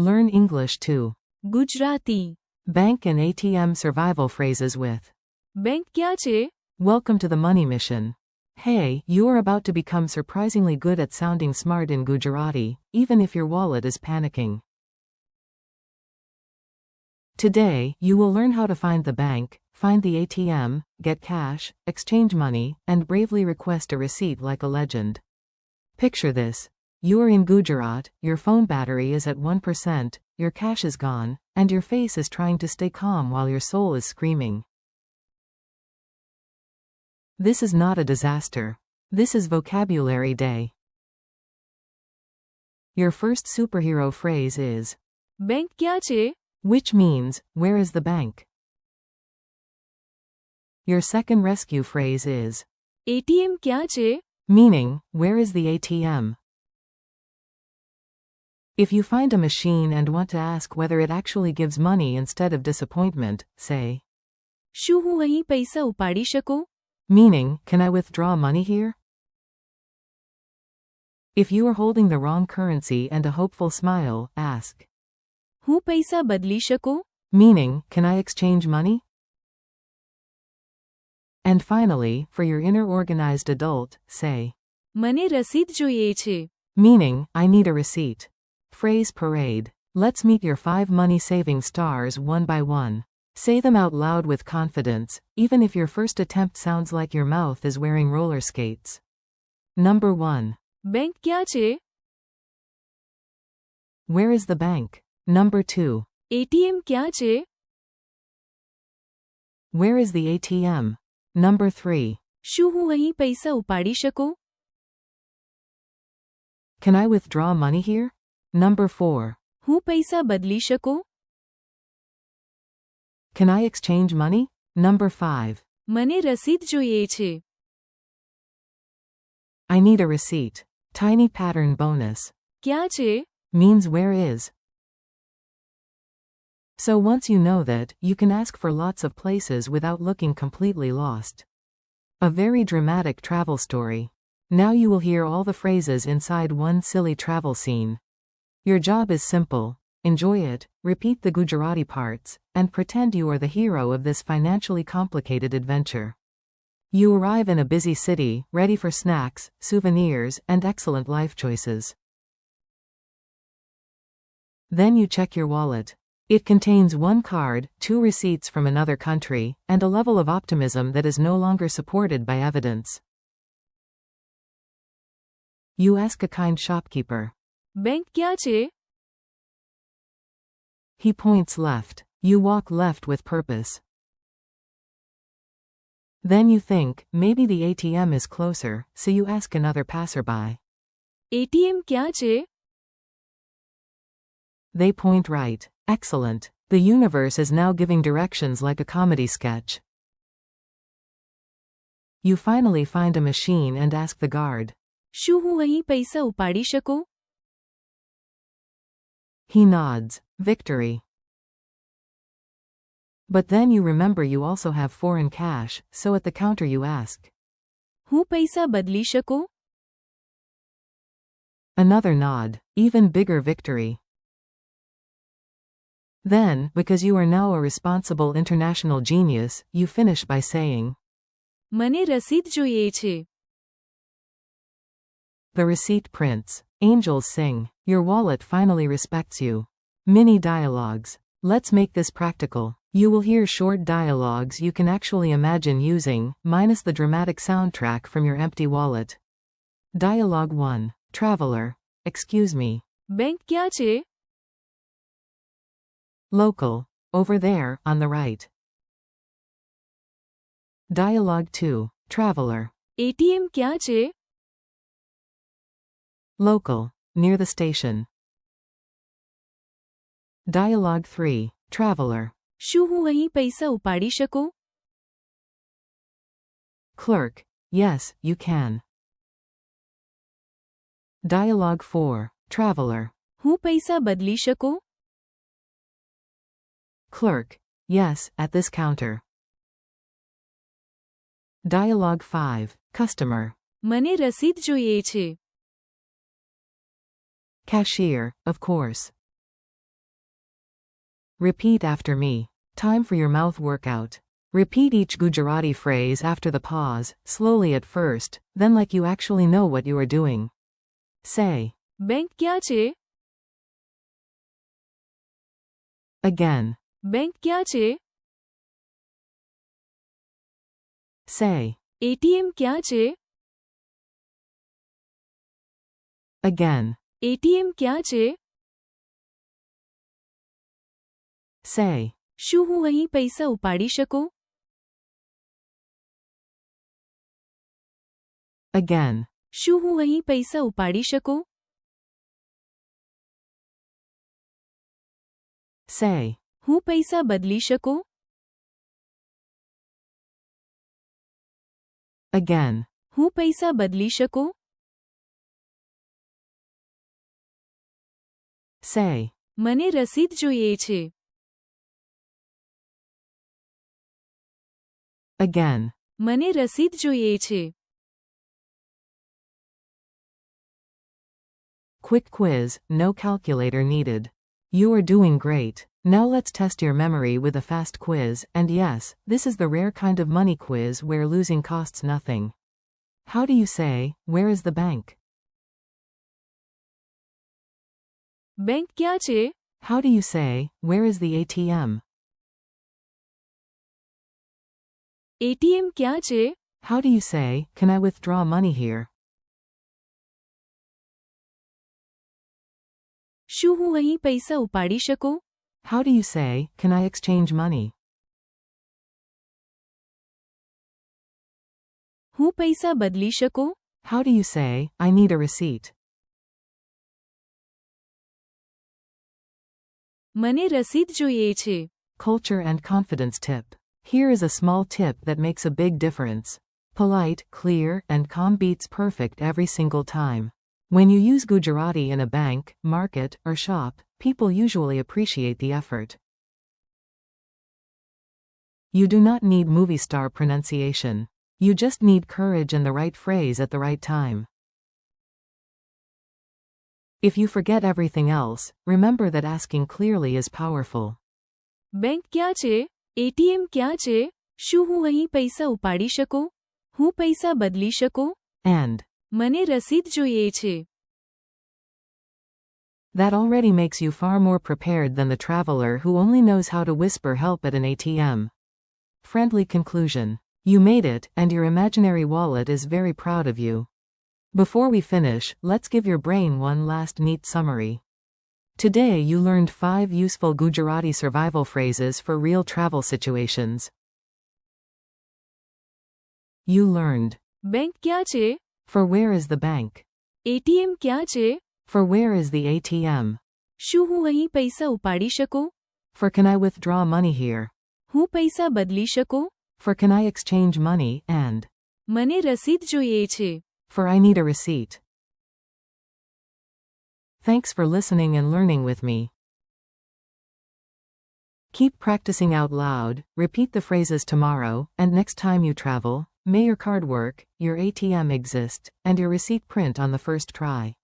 Learn English too. Gujarati. Bank and ATM survival phrases with bank ક્યાં છે? Welcome to the Money Mission. Hey, you are about to become surprisingly good at sounding smart in Gujarati, even if your wallet is panicking. Today, you will learn how to find the bank, find the ATM, get cash, exchange money, and bravely request a receipt like a legend. Picture this. You are in Gujarat, your phone battery is at 1%, your cash is gone, and your face is trying to stay calm while your soul is screaming. This is not a disaster. This is vocabulary day. Your first superhero phrase is bank ક્યાં છે? which means, where is the bank? Your second rescue phrase is ATM ક્યાં છે? meaning, where is the ATM? If you find a machine and want to ask whether it actually gives money instead of disappointment, say, શું હું અહીં પૈસા ઉપાડી શકું? meaning, can I withdraw money here? If you are holding the wrong currency and a hopeful smile, ask, હું પૈસા બદલી શકું? meaning, can I exchange money? And finally, for your inner organized adult, say, મને રસીદ જોઈએ છે. meaning, I need a receipt. Phrase parade. Let's meet your 5 money-saving stars one by one. Say them out loud with confidence, even if your first attempt sounds like your mouth is wearing roller skates. Number 1. Bank ક્યાં છે? Where is the bank? Number 2. ATM ક્યાં છે? Where is the ATM? Number 3. શું હું અહીં પૈસા ઉપાડી શકું? Can I withdraw money here? Number 4. હું પૈસા બદલી શકું? Can I exchange money? Number 5. મને રસીદ જોઈએ છે. I need a receipt. Tiny pattern bonus. ક્યાં છે? Means where is. So once you know that, you can ask for lots of places without looking completely lost. A very dramatic travel story. Now you will hear all the phrases inside one silly travel scene. Your job is simple. Enjoy it, repeat the Gujarati parts, and pretend you are the hero of this financially complicated adventure. You arrive in a busy city, ready for snacks, souvenirs, and excellent life choices. Then you check your wallet. It contains 1 card, 2 receipts from another country, and a level of optimism that is no longer supported by evidence. You ask a kind shopkeeper. Bank ક્યાં છે? He points left. You walk left with purpose. Then you think, maybe the ATM is closer, so you ask another passerby. ATM ક્યાં છે? They point right. Excellent. The universe is now giving directions like a comedy sketch. You finally find a machine and ask the guard. શું હું અહીં પૈસા ઉપાડી શકું? He nods. Victory. But then you remember you also have foreign cash, so at the counter you ask. હું પૈસા બદલી શકું? Another nod. Even bigger victory. Then, because you are now a responsible international genius, you finish by saying, મને રસીદ જોઈએ છે. The receipt prints. Angels sing. Your wallet finally respects you. Mini dialogues. Let's make this practical. You will hear short dialogues you can actually imagine using, minus the dramatic soundtrack from your empty wallet. Dialogue 1. Traveler. Excuse me. Bank ક્યાં છે? Local. Over there, on the right. Dialogue 2. Traveler. ATM ક્યાં છે? Local. Near the station. Dialogue 3. Traveler. શું હું અહીં પૈસા ઉપાડી શકું? Clerk. Yes, you can. Dialogue 4. Traveler. હું પૈસા બદલી શકું? Clerk. Yes, at this counter. Dialogue 5. Customer. મને રસીદ જોઈએ છે. Cashier, of course. Repeat after me. Time for your mouth workout. Repeat each Gujarati phrase after the pause, slowly at first, then like you actually know what you are doing. Say. Bank ક્યાં છે? Again. Bank ક્યાં છે? Say. ATM ક્યાં છે? Again. ATM ક્યાં છે? Say. શું હું અહીં પૈસા ઉપાડી શકું? Again. શું હું અહીં પૈસા ઉપાડી શકું? Say. હું પૈસા બદલી શકું? Again. હું પૈસા બદલી શકું? Say. મને રસીદ જોઈએ છે. Again. મને રસીદ જોઈએ છે. Quick quiz, no calculator needed. You are doing great. Now let's test your memory with a fast quiz, and yes, this is the rare kind of money quiz where losing costs nothing. How do you say, where is the bank? Bank ક્યાં છે? How do you say, where is the ATM? ATM ક્યાં છે? How do you say, can I withdraw money here? શું હું અહીં પૈસા ઉપાડી શકું? How do you say, can I exchange money? હું પૈસા બદલી શકું? How do you say, I need a receipt? મને રસીદ જોઈએ છે. Culture and confidence tip. Here is a small tip that makes a big difference. Polite, clear, and calm beats perfect every single time. When you use Gujarati in a bank, market, or shop, people usually appreciate the effort. You do not need movie star pronunciation. You just need courage and the right phrase at the right time. If you forget everything else, remember that asking clearly is powerful. Bank ક્યાં છે? ATM ક્યાં છે? શું હું અહીં પૈસા ઉપાડી શકું? હું પૈસા બદલી શકું? And મને રસીદ જોઈએ છે. that already makes you far more prepared than the traveler who only knows how to whisper help at an ATM. Friendly conclusion. You made it, and your imaginary wallet is very proud of you. Before we finish, let's give your brain one last neat summary. Today you learned 5 useful Gujarati survival phrases for real travel situations. You learned. Bank ક્યાં છે? For where is the bank? ATM ક્યાં છે? For where is the ATM? શું હું અહીં પૈસા ઉપાડી શકું? For can I withdraw money here? હું પૈસા બદલી શકું? For can I exchange money, and મને રસીદ જોઈએ છે. for I need a receipt. Thanks for listening and learning with me. Keep practicing out loud, repeat the phrases tomorrow, and next time you travel, may your card work, your ATM exist, and your receipt print on the first try.